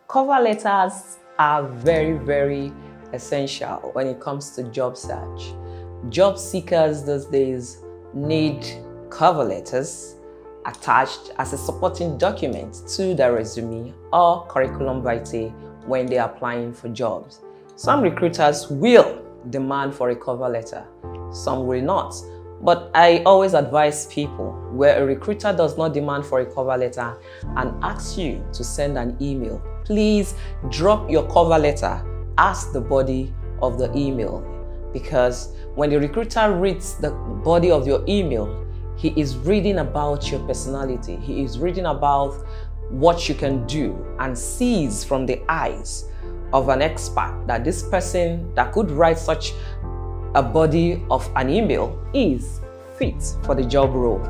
Cover letters are very essential when it comes to job search. Job seekers these days need cover letters attached as a supporting document to their resume or curriculum vitae when they are applying for jobs. Some recruiters will demand for a cover letter, some will not. But I always advise people where a recruiter does not demand for a cover letter and asks you to send an email, please drop your cover letter as the body of the email, because when the recruiter reads the body of your email, he is reading about your personality. He is reading about what you can do and sees from the eyes of an expert that this person that could write such a body of an email is fit for the job role,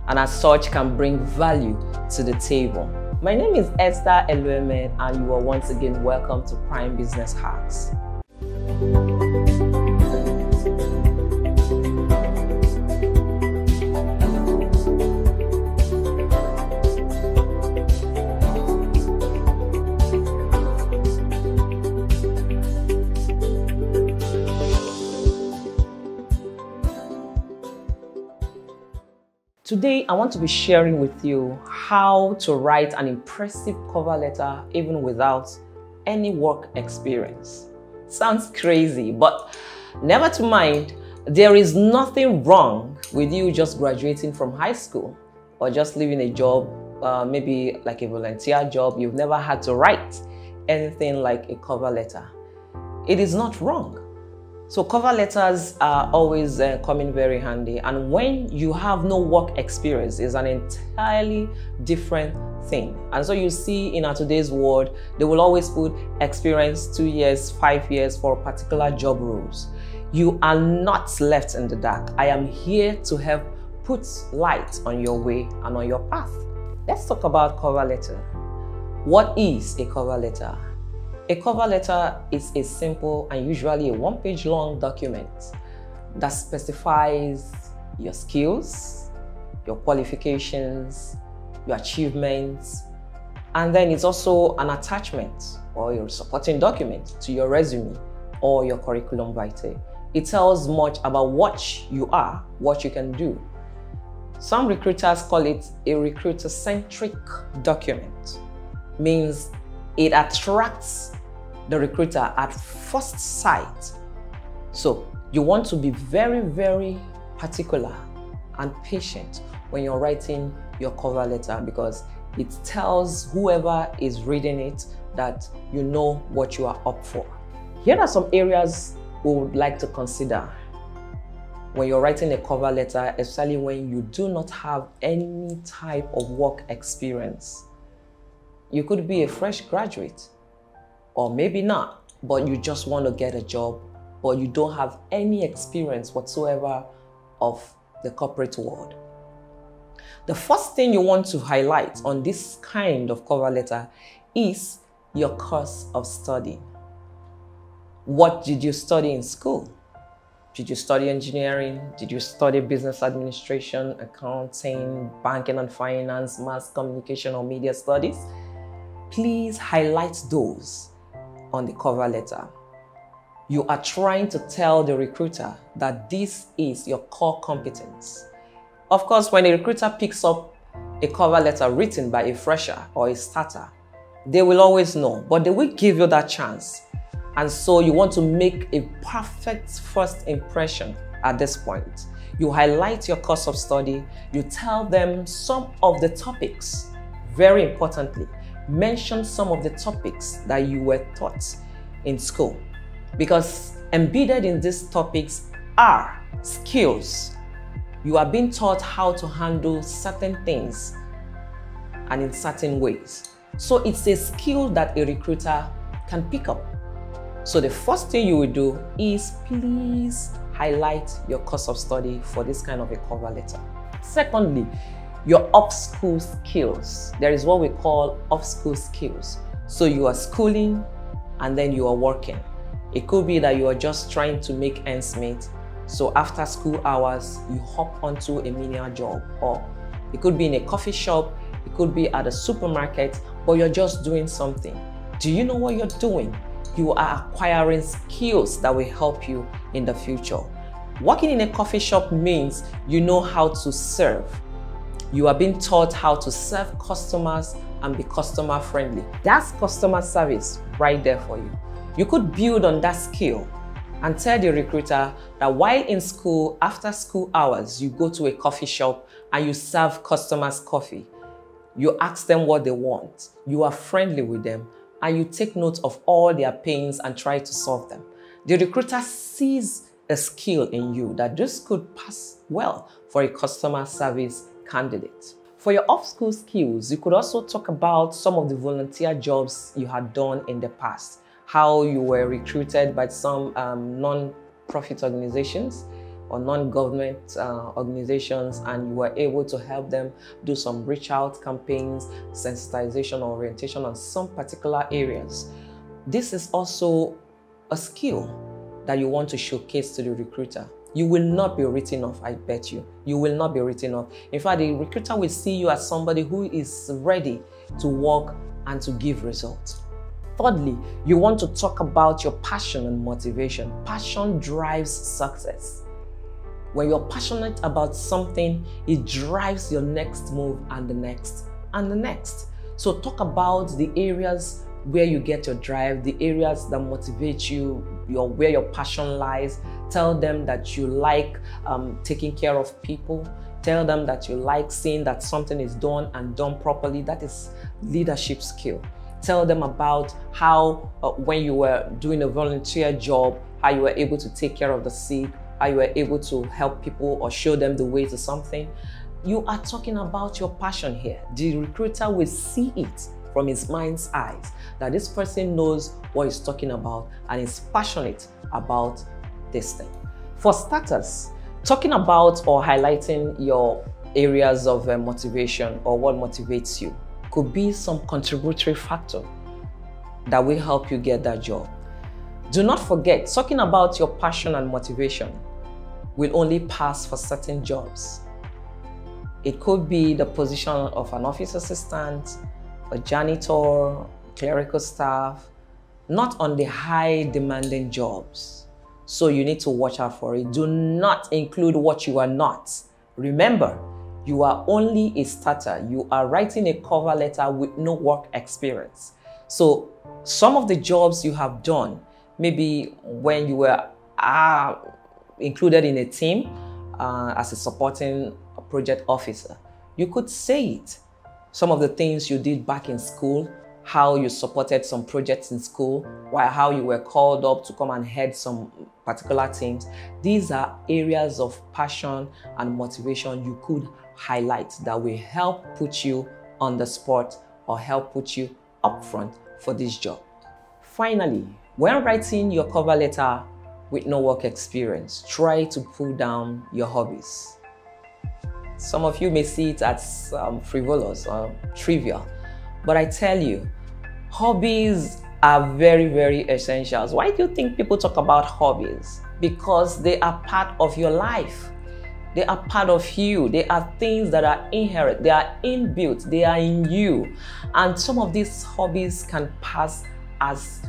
and as such can bring value to the table. My name is Esther Elueme, and you are once again welcome to Prime Business Hacks. Today, I want to be sharing with you how to write an impressive cover letter even without any work experience. Sounds crazy, but never to mind, there is nothing wrong with you just graduating from high school or just leaving a job, maybe like a volunteer job. You've never had to write anything like a cover letter. It is not wrong. So cover letters are always coming very handy, and when you have no work experience, it's an entirely different thing. And so you see in our today's world, they will always put experience 2 years, 5 years for particular job roles. You are not left in the dark. I am here to help put light on your way and on your path. Let's talk about cover letter. What is a cover letter? A cover letter is a simple and usually a one-page long document that specifies your skills, your qualifications, your achievements, and then it's also an attachment or your supporting document to your resume or your curriculum vitae. It tells much about what you are, what you can do. Some recruiters call it a recruiter-centric document. Means it attracts the recruiter at first sight. So you want to be very particular and patient when you're writing your cover letter, because it tells whoever is reading it that you know what you are up for. Here are some areas we would like to consider when you're writing a cover letter, especially when you do not have any type of work experience. You could be a fresh graduate, or maybe not, but you just want to get a job, but you don't have any experience whatsoever of the corporate world. The first thing you want to highlight on this kind of cover letter is your course of study. What did you study in school? Did you study engineering? Did you study business administration, accounting, banking and finance, mass communication, or media studies? Please highlight those on the cover letter. You are trying to tell the recruiter that this is your core competence. Of course, when a recruiter picks up a cover letter written by a fresher or a starter, they will always know, but they will give you that chance. And so you want to make a perfect first impression at this point. You highlight your course of study, you tell them some of the topics. Very importantly, mention some of the topics that you were taught in school, because embedded in these topics are skills. You are being taught how to handle certain things and in certain ways. So it's a skill that a recruiter can pick up. So the first thing you will do is please highlight your course of study for this kind of a cover letter. Secondly, your off-school skills. There is what we call off-school skills. So you are schooling and then you are working. It could be that you are just trying to make ends meet. So after school hours, you hop onto a menial job, or it could be in a coffee shop, it could be at a supermarket, but you're just doing something. Do you know what you're doing? You are acquiring skills that will help you in the future. Working in a coffee shop means you know how to serve. You are being taught how to serve customers and be customer friendly. That's customer service right there for you. You could build on that skill and tell the recruiter that while in school, after school hours, you go to a coffee shop and you serve customers coffee. You ask them what they want. You are friendly with them and you take note of all their pains and try to solve them. The recruiter sees a skill in you that this could pass well for a customer service candidate. For your off-school skills, you could also talk about some of the volunteer jobs you had done in the past, how you were recruited by some non-profit organizations or non-government organizations, and you were able to help them do some reach out campaigns, sensitization or orientation on some particular areas. This is also a skill that you want to showcase to the recruiter. You will not be written off, I bet you. You will not be written off. In fact, the recruiter will see you as somebody who is ready to work and to give results. Thirdly, you want to talk about your passion and motivation. Passion drives success. When you're passionate about something, it drives your next move and the next and the next. So talk about the areas where you get your drive, the areas that motivate you, where your passion lies. Tell them that you like taking care of people. Tell them that you like seeing that something is done and done properly. That is leadership skill. Tell them about how when you were doing a volunteer job, how you were able to take care of the sick, how you were able to help people or show them the way to something. You are talking about your passion here. The recruiter will see it from his mind's eyes that this person knows what he's talking about and is passionate about this thing. For starters, talking about or highlighting your areas of motivation or what motivates you could be some contributory factor that will help you get that job. Do not forget, talking about your passion and motivation will only pass for certain jobs. It could be the position of an office assistant, a janitor, clerical staff, not on the high demanding jobs. So you need to watch out for it. Do not include what you are not. Remember, you are only a starter. You are writing a cover letter with no work experience. So some of the jobs you have done, maybe when you were included in a team as a supporting project officer, you could say it. Some of the things you did back in school, how you supported some projects in school, how you were called up to come and head some particular teams. These are areas of passion and motivation you could highlight that will help put you on the spot or help put you up front for this job. Finally, when writing your cover letter with no work experience, try to pull down your hobbies. Some of you may see it as frivolous or trivial, but I tell you, hobbies are very, very essential. Why do you think people talk about hobbies? Because they are part of your life. They are part of you. They are things that are inherent. They are inbuilt. They are in you. And some of these hobbies can pass as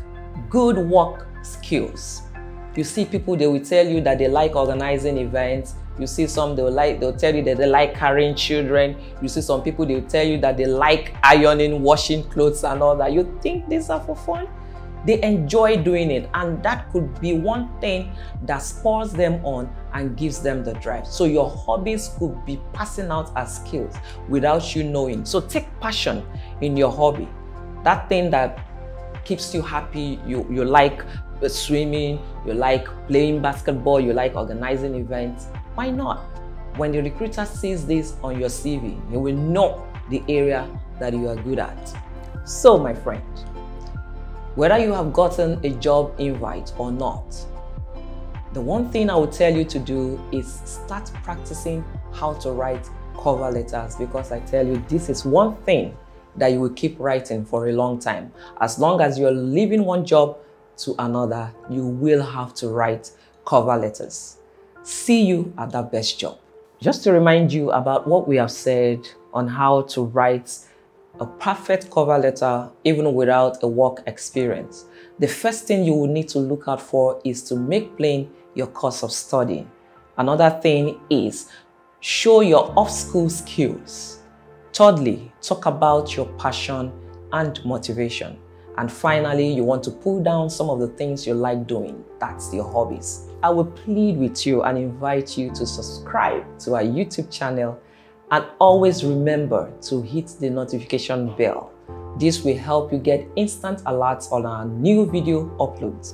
good work skills. You see people, they will tell you that they like organizing events. You see some, they'll tell you that they like carrying children. You see some people, they'll tell you that they like ironing, washing clothes and all that. You think these are for fun? They enjoy doing it, and that could be one thing that spurs them on and gives them the drive. So your hobbies could be passing out as skills without you knowing. So take passion in your hobby. That thing that keeps you happy, you like swimming, you like playing basketball, you like organizing events. Why not? When the recruiter sees this on your CV, he will know the area that you are good at. So my friend, whether you have gotten a job invite or not, the one thing I would tell you to do is start practicing how to write cover letters, because I tell you, this is one thing that you will keep writing for a long time. As long as you're leaving one job to another, you will have to write cover letters. See you at that best job. Just to remind you about what we have said on how to write a perfect cover letter even without a work experience, the first thing you will need to look out for is to make plain your course of study. Another thing is show your off-school skills. Thirdly, talk about your passion and motivation. And finally, you want to pull down some of the things you like doing. That's your hobbies. I will plead with you and invite you to subscribe to our YouTube channel, and always remember to hit the notification bell. This will help you get instant alerts on our new video uploads.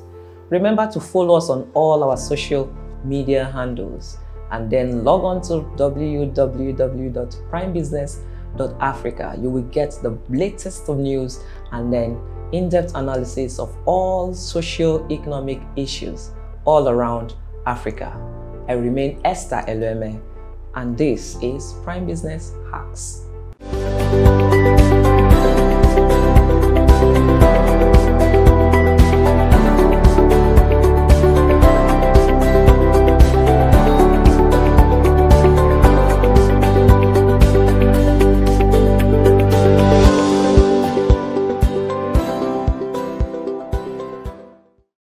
Remember to follow us on all our social media handles, and then log on to www.primebusiness.africa. You will get the latest of news and then in-depth analysis of all socio-economic issues all around Africa. I remain Esther Elueme, and this is Prime Business Hacks.